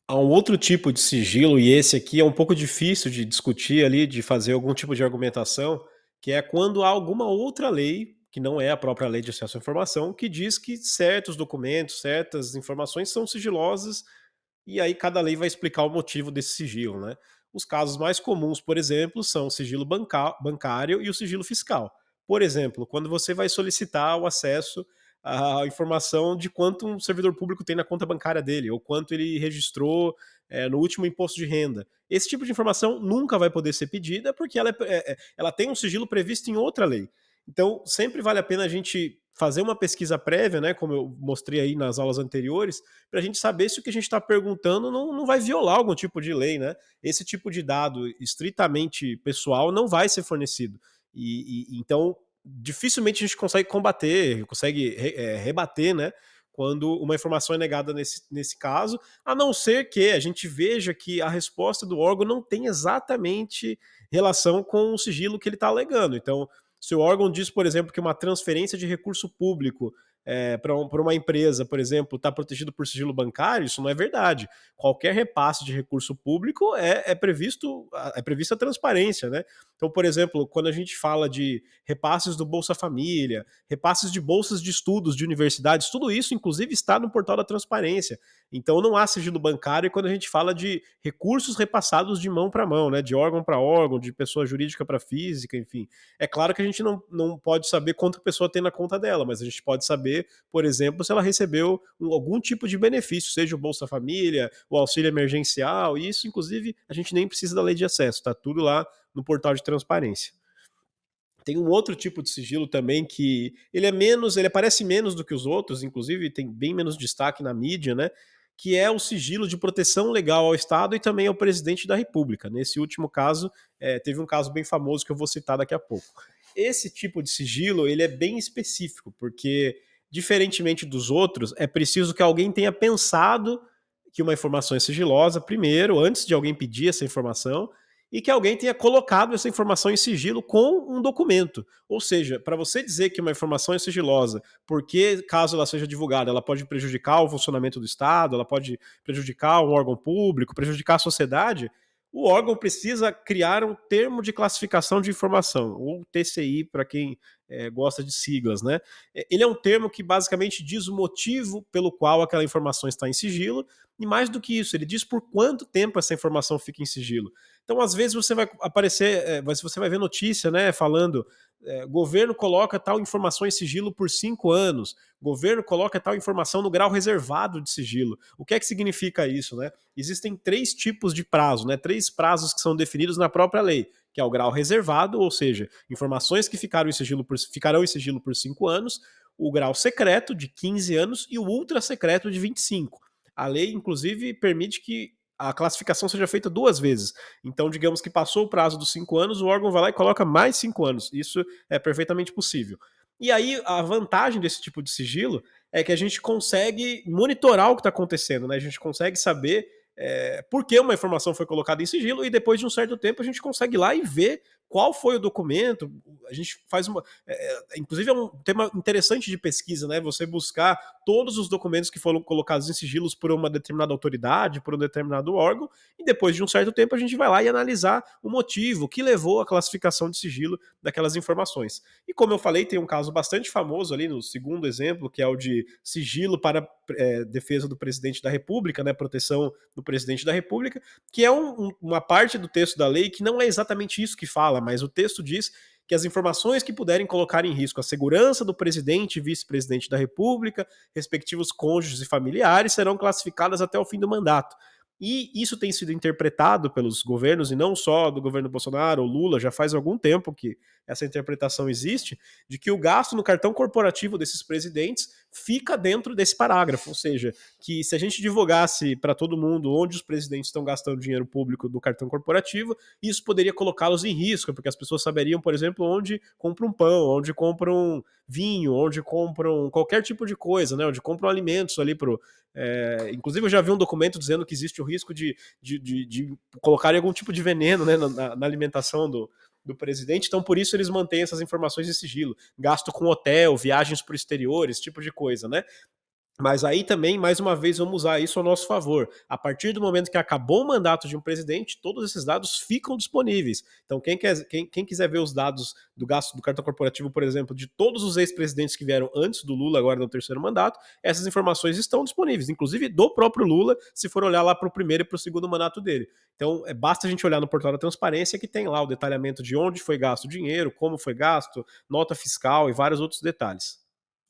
Há um outro tipo de sigilo, e esse aqui é um pouco difícil de discutir ali, de fazer algum tipo de argumentação, que é quando há alguma outra lei, que não é a própria lei de acesso à informação, que diz que certos documentos, certas informações são sigilosas, e aí cada lei vai explicar o motivo desse sigilo, né? Os casos mais comuns, por exemplo, são o sigilo bancário e o sigilo fiscal. Por exemplo, quando você vai solicitar o acesso à informação de quanto um servidor público tem na conta bancária dele, ou quanto ele registrou no último imposto de renda. Esse tipo de informação nunca vai poder ser pedida porque ela tem um sigilo previsto em outra lei. Então, sempre vale a pena a gente fazer uma pesquisa prévia, né, como eu mostrei aí nas aulas anteriores, para a gente saber se o que a gente está perguntando não vai violar algum tipo de lei, né? Esse tipo de dado estritamente pessoal não vai ser fornecido. Então, dificilmente a gente consegue combater, consegue rebater, né? Quando uma informação é negada nesse caso, a não ser que a gente veja que a resposta do órgão não tem exatamente relação com o sigilo que ele está alegando. Então, se o órgão diz, por exemplo, que uma transferência de recurso público para uma empresa, por exemplo, está protegido por sigilo bancário, isso não é verdade. Qualquer repasse de recurso público é prevista a transparência, né? Então, por exemplo, quando a gente fala de repasses do Bolsa Família, repasses de bolsas de estudos de universidades, tudo isso, inclusive, está no portal da transparência. Então, não há sigilo bancário quando a gente fala de recursos repassados de mão para mão, né? De órgão para órgão, de pessoa jurídica para física, enfim. É claro que a gente não pode saber quanto a pessoa tem na conta dela, mas a gente pode saber, por exemplo, se ela recebeu algum tipo de benefício, seja o Bolsa Família, o auxílio emergencial, e isso, inclusive, a gente nem precisa da lei de acesso, está tudo lá no portal de transparência. Tem um outro tipo de sigilo também que ele aparece menos do que os outros, inclusive tem bem menos destaque na mídia, né? Que é o sigilo de proteção legal ao Estado e também ao presidente da República. Nesse último caso, teve um caso bem famoso que eu vou citar daqui a pouco. Esse tipo de sigilo ele é bem específico, porque, diferentemente dos outros, é preciso que alguém tenha pensado que uma informação é sigilosa primeiro, antes de alguém pedir essa informação, e que alguém tenha colocado essa informação em sigilo com um documento. Ou seja, para você dizer que uma informação é sigilosa, porque caso ela seja divulgada, ela pode prejudicar o funcionamento do Estado, ela pode prejudicar um órgão público, prejudicar a sociedade, o órgão precisa criar um termo de classificação de informação, ou TCI para quem gosta de siglas, né? Ele é um termo que basicamente diz o motivo pelo qual aquela informação está em sigilo, e mais do que isso, ele diz por quanto tempo essa informação fica em sigilo. Então, às vezes, você vai aparecer, você vai ver notícia, né, falando governo coloca tal informação em sigilo por 5 anos, governo coloca tal informação no grau reservado de sigilo. O que é que significa isso, né? Existem 3 tipos de prazo, né? 3 prazos que são definidos na própria lei, que é o grau reservado, ou seja, informações que ficarão em sigilo por 5 anos, o grau secreto, de 15 anos, e o ultra secreto, de 25. A lei, inclusive, permite que a classificação seja feita 2 vezes. Então, digamos que passou o prazo dos 5 anos, o órgão vai lá e coloca mais 5 anos. Isso é perfeitamente possível. E aí, a vantagem desse tipo de sigilo é que a gente consegue monitorar o que está acontecendo, né? A gente consegue saber por que uma informação foi colocada em sigilo e depois de um certo tempo a gente consegue ir lá e ver qual foi o documento. A gente faz uma. Inclusive, é um tema interessante de pesquisa, né? Você buscar todos os documentos que foram colocados em sigilos por uma determinada autoridade, por um determinado órgão, e depois de um certo tempo a gente vai lá e analisar o motivo, o que levou à classificação de sigilo daquelas informações. E como eu falei, tem um caso bastante famoso ali no segundo exemplo, que é o de sigilo para defesa do presidente da República, né, proteção do presidente da República, que é uma parte do texto da lei que não é exatamente isso que fala, mas o texto diz que as informações que puderem colocar em risco a segurança do presidente e vice-presidente da República, respectivos cônjuges e familiares, serão classificadas até o fim do mandato. E isso tem sido interpretado pelos governos, e não só do governo Bolsonaro ou Lula, já faz algum tempo que essa interpretação existe, de que o gasto no cartão corporativo desses presidentes fica dentro desse parágrafo. Ou seja, que se a gente divulgasse para todo mundo onde os presidentes estão gastando dinheiro público do cartão corporativo, isso poderia colocá-los em risco, porque as pessoas saberiam, por exemplo, onde compram pão, onde compram vinho, onde compram qualquer tipo de coisa, né? Onde compram alimentos ali pro. Inclusive, eu já vi um documento dizendo que existe o risco de colocarem algum tipo de veneno, né, na alimentação do presidente, então por isso eles mantêm essas informações em sigilo. Gasto com hotel, viagens para o exterior, esse tipo de coisa, né? Mas aí também, mais uma vez, vamos usar isso ao nosso favor. A partir do momento que acabou o mandato de um presidente, todos esses dados ficam disponíveis. Então, quem quiser ver os dados do gasto do cartão corporativo, por exemplo, de todos os ex-presidentes que vieram antes do Lula, agora no terceiro mandato, essas informações estão disponíveis, inclusive do próprio Lula, se for olhar lá para o primeiro e para o segundo mandato dele. Então, basta a gente olhar no portal da transparência que tem lá o detalhamento de onde foi gasto o dinheiro, como foi gasto, nota fiscal e vários outros detalhes.